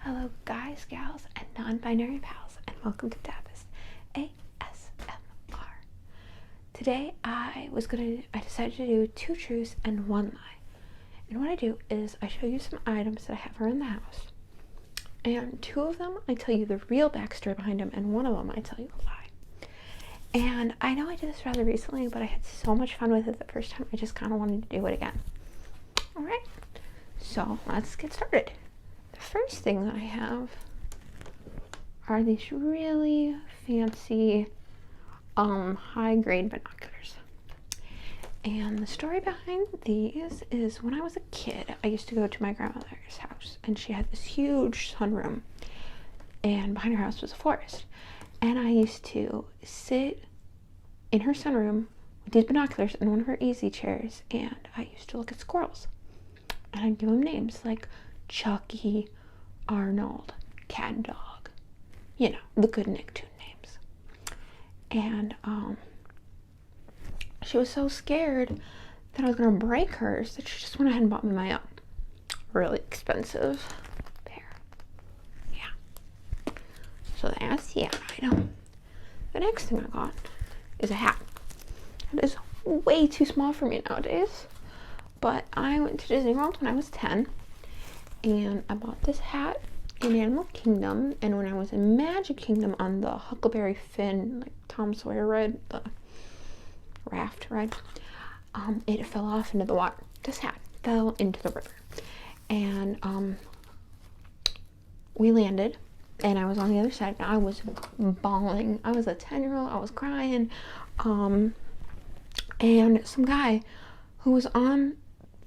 Hello guys, gals, and non-binary pals, and welcome to Tapas ASMR. Today I decided to do 2 truths and 1 lie. And what I do is I show you some items that I have around the house. And 2 of them I tell you the real backstory behind them, and 1 of them I tell you a lie. And I know I did this rather recently, but I had so much fun with it the first time, I just kind of wanted to do it again. Alright, so let's get started. The first thing that I have are these really fancy high-grade binoculars. And the story behind these is when I was a kid, I used to go to my grandmother's house, and she had this huge sunroom, and behind her house was a forest. And I used to sit in her sunroom with these binoculars in one of her easy chairs, and I used to look at squirrels. And I'd give them names like Chucky, Arnold, Cat and Dog, you know, the good Nicktoon names. And she was so scared that I was gonna break hers that she just went ahead and bought me my own really expensive pair. Yeah, so that's the item. The next thing I got is a hat. It is way too small for me nowadays, but I went to Disney World when I was 10, and I bought this hat in Animal Kingdom, and when I was in Magic Kingdom on the Huckleberry Finn, like Tom Sawyer ride, the raft ride, it fell off into the water. This hat fell into the river, and we landed, and I was on the other side, and I was bawling. I was a 10-year-old, I was crying, and some guy who was on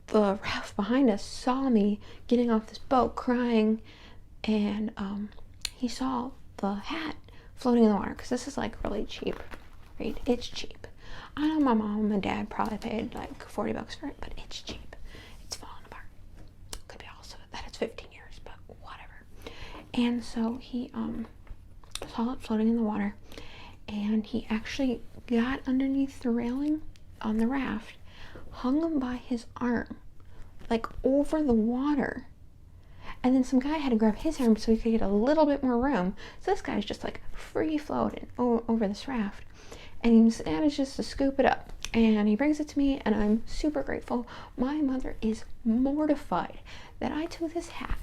the raft behind us saw me getting off this boat crying, and he saw the hat floating in the water, because this is like really cheap, right? It's cheap. I know my mom and dad probably paid like $40 for it, but it's cheap. It's falling apart. Could be also that it's 15 years, but whatever. And so he saw it floating in the water, and he actually got underneath the railing on the raft, hung him by his arm, like over the water. And then some guy had to grab his arm so he could get a little bit more room. So this guy's just like free floating over this raft. And he manages to scoop it up. And he brings it to me, and I'm super grateful. My mother is mortified that I took this hat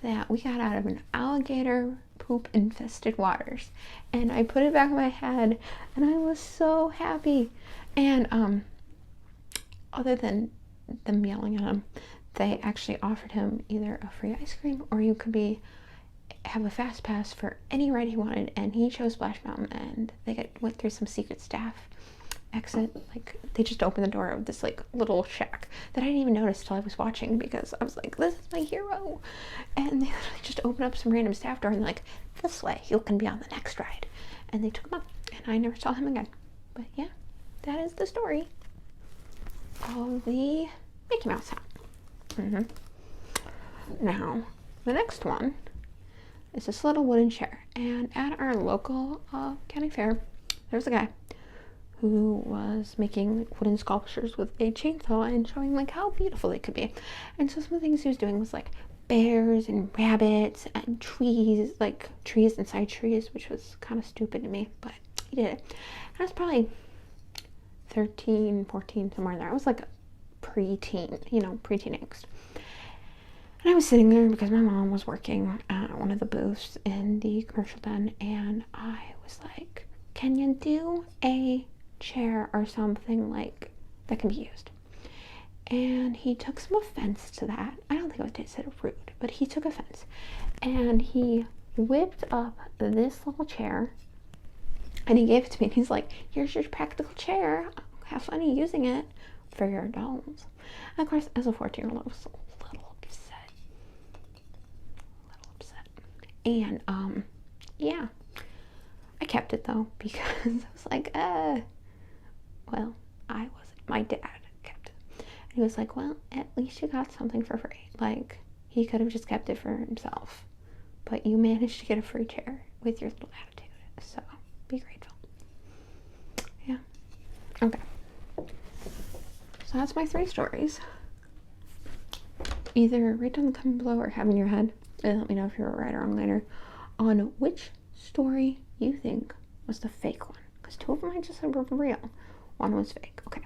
that we got out of an alligator poop infested waters, and I put it back on my head, and I was so happy. And other than them yelling at him, they actually offered him either a free ice cream, or you could have a fast pass for any ride he wanted, and he chose Splash Mountain, and they went through some secret staff exit. Like, they just opened the door of this like little shack that I didn't even notice till I was watching, because I was like, this is my hero. And they literally just opened up some random staff door, and they're like, this way, you can be on the next ride. And they took him up, and I never saw him again. But yeah, that is the story of the Mickey Mouse hat. Now, the next one is this little wooden chair. And at our local county fair, there's a guy who was making wooden sculptures with a chainsaw and showing like how beautiful they could be. And so some of the things he was doing was like bears and rabbits and trees, like trees inside trees, which was kind of stupid to me, but he did it. I was probably 13, 14, somewhere in there. I was like pre-teen, pre-teen angst. And I was sitting there because my mom was working at one of the booths in the commercial den, and I was like, can you do a chair or something like that can be used? And he took some offense to that. I don't think it was said rude, but he took offense, and he whipped up this little chair, and he gave it to me, and he's like, here's your practical chair, have fun using it for your dolls. And of course, as a 14-year-old, I was a little upset. And yeah, I kept it though, because I was like, well, I wasn't. My dad kept it. And he was like, well, at least you got something for free. Like, he could have just kept it for himself, but you managed to get a free chair with your little attitude. So be grateful. Yeah. Okay. So that's my 3 stories. Either write down the comment below or have in your head. and let me know if you're right or wrong later on which story you think was the fake one, because 2 of them I just said were real. 1 was fake. Okay.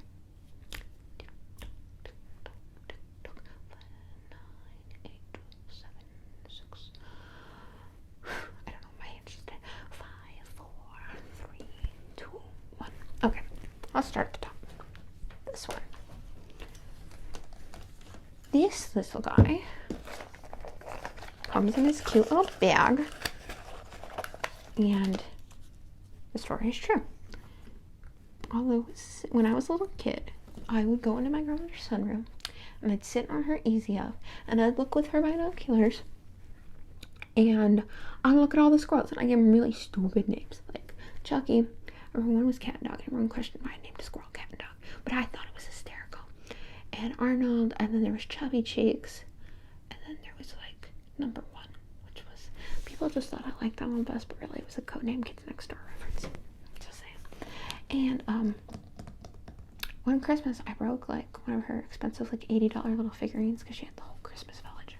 9, 8, 7, 6. I don't know. My hands just 5, 4, 3, 2, 1. Okay. I'll start at the top. This one. This little guy comes in this cute little bag, and the story is true. Although when I was a little kid, I would go into my grandmother's sunroom and I'd sit on her easy up and I'd look with her binoculars and I'd look at all the squirrels and I gave them really stupid names like Chucky. Everyone was cat and dog. Everyone questioned why I named a squirrel cat and dog, but I thought it was hysterical. And Arnold, and then there was Chubby Cheeks, and then there was like number 1, which was, people just thought I liked that one best, but really it was a codename Kids Next Door reference. Just saying. And one Christmas I broke like one of her expensive like $80 little figurines because she had the whole Christmas village.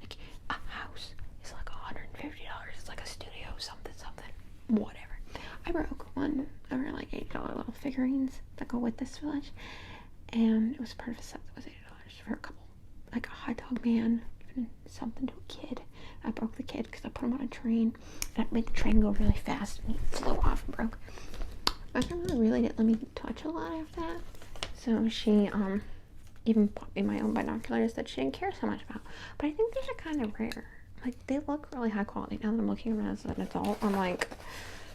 Like a house is like $150. It's like a studio, something, whatever. I broke one of her like $80 little figurines that go with this village, and it was part of a set that was $80 for a couple, like a hot dog man giving something to a kid. I broke the kid because I put him on a train and I made the train go really fast and he flew off and broke. My grandma really didn't let me touch a lot after that, so she even bought me my own binoculars that she didn't care so much about. But I think these are kind of rare. Like, they look really high quality. Now that I'm looking at them as an adult, I'm like,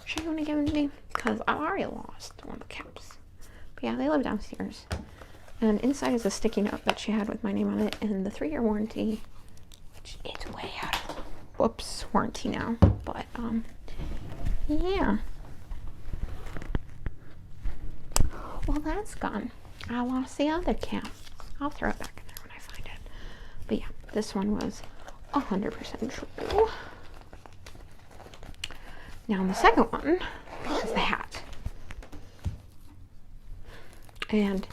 should you want to give them to me? Because I already lost one of the caps. But yeah, they live downstairs. And inside is a sticky note that she had with my name on it and the 3-year warranty, which is way out of warranty now. But yeah. Well, that's gone. I lost the other cap. I'll throw it back in there when I find it. But yeah, this one was 100% true. Now the second one is the hat. And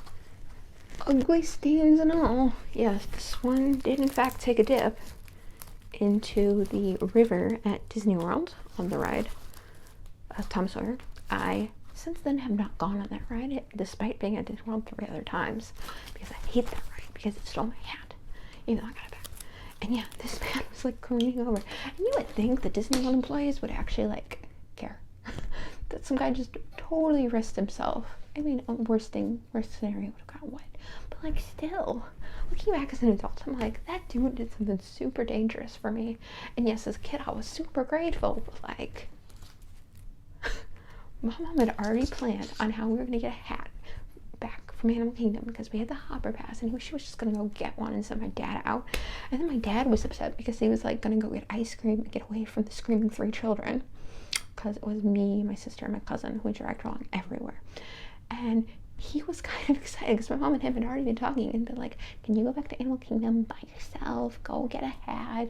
ugly stains and all. Yes, this one did in fact take a dip into the river at Disney World on the ride, Tom Sawyer. I since then have not gone on that ride, despite being at Disney World 3 other times, because I hate that ride because it stole my hat, even though I got it back. And yeah, this man was like careening over. And you would think the Disney World employees would actually like care that some guy just totally risked himself. I mean, worst scenario would have gotten wet, but like still, looking back as an adult, I'm like, that dude did something super dangerous for me. And yes, as a kid, I was super grateful, but like, my mom had already planned on how we were gonna get a hat back from Animal Kingdom because we had the Hopper Pass, and she was just gonna go get one and send my dad out. And then my dad was upset because he was like gonna go get ice cream and get away from the screaming 3 children, because it was me, my sister, and my cousin who dragged along everywhere. And he was kind of excited because my mom and him had already been talking and been like, can you go back to Animal Kingdom by yourself, go get a hat,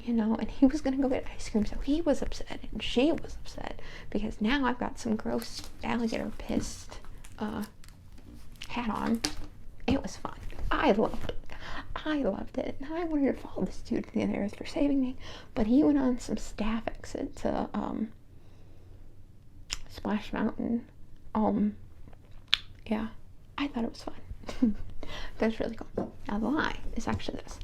you know? And he was gonna go get ice cream, so he was upset and she was upset because now I've got some gross alligator pissed hat on. It was fun. I loved it. And I wanted to follow this dude to the other earth for saving me, but he went on some staff exit to Splash Mountain. Yeah, I thought it was fun. That's really cool. Now the lie is actually this.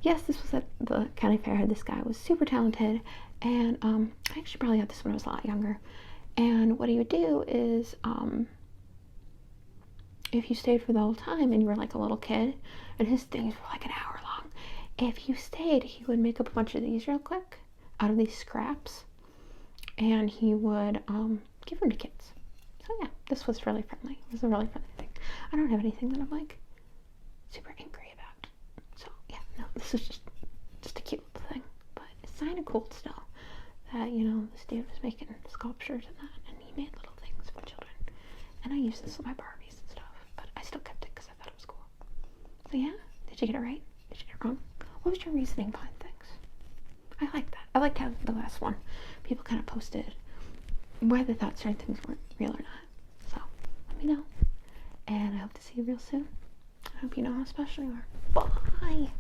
Yes, this was at the county fair. This guy was super talented, and I actually probably got this when I was a lot younger. And what he would do is, if you stayed for the whole time and you were like a little kid, and his things were like an hour long, if you stayed, he would make up a bunch of these real quick out of these scraps, and he would give them to kids. So yeah, this was really friendly. It was a really friendly thing. I don't have anything that I'm like super angry about. So yeah, no, this is just a cute little thing. But it's kind of cool still that, you know, this dude was making sculptures and that, and he made little things for children. And I used this with my Barbies and stuff, but I still kept it because I thought it was cool. So yeah, did you get it right? Did you get it wrong? What was your reasoning behind things? I like that. I liked how the last one, people kind of posted why they thought certain things weren't real or not. So let me know, and I hope to see you real soon. I hope you know how special you are. Bye.